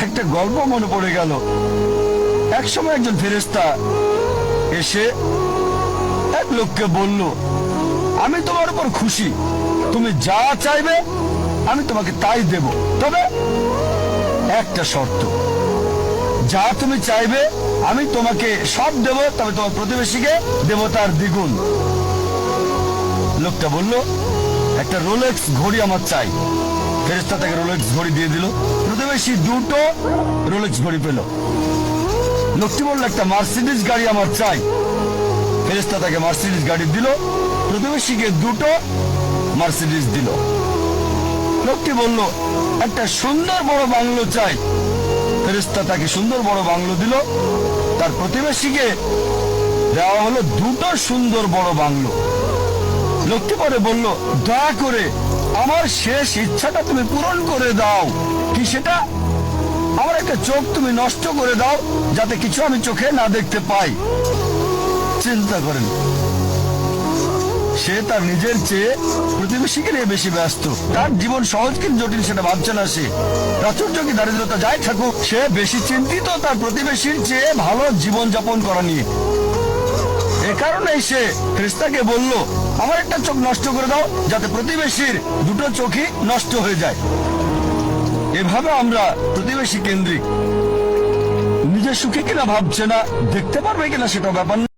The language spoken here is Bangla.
একটা গল্প মনে পড়ে গেল। এক সময় একজন ফেরেশতা এসে এক লোককে বলল, আমি তোমার উপর খুশি, তুমি যা চাইবে আমি তোমাকে তাই দেব, তবে একটা শর্ত, যা তুমি চাইবে আমি তোমাকে সব দেব, তবে তোমার প্রতিবেশীকে দেব তার দ্বিগুণ। লোকটা বলল, একটা রোলেক্স ঘড়ি আমার চাই। ফেরেশতা তাকে রোলেক্স ঘড়ি দিয়ে দিল। প্রতিবেশী দুটো রোলেক্স ঘড়ি পেল। লোকটি বলল, একটা মার্সিডিজ গাড়ি আমার চাই। ফেরেশতা তাকে মার্সিডিজ গাড়ি দিল। প্রতিবেশীকে দুটো মার্সিডিজ দিল। লোকটি বলল, একটা সুন্দর বড় বাংলো চাই। ফেরেশতা তাকে সুন্দর বড় বাংলো দিল। তার প্রতিবেশীকে দেওয়া হলো দুটো সুন্দর বড় বাংলো। লোকটি পরে বলল, দয়া করে আমার শেষ ইচ্ছাটা তুমি পূরণ করে দাও। কি সেটা? আমার একটা চোখ তুমি নষ্ট করে দাও, যাতে কিছু আমি চোখে না দেখতে পাই। চিন্তা করেন, সে তার নিজের চেয়ে প্রতিবেশীকে নিয়ে বেশি ব্যস্ত। তার জীবন সহজ কিন্তু জটিল সেটা ভাবছে না সে। প্রাচুর্য কি দারিদ্রতা যাই থাকুক, সে বেশি চিন্তিত তার প্রতিবেশীর চেয়ে ভালো জীবন যাপন করা নিয়ে। এ কারণেই সে ফেরেশতাকে বলল, আমার একটা চোখ নষ্ট করে দাও, যাতে প্রতিবেশীর দুটো চোখই নষ্ট হয়ে যায়। এভাবে আমরা প্রতিবেশী কেন্দ্রিক। নিজের সুখে কিনা ভাবছে না, দেখতে পারবে কিনা সেটা ব্যাপার না।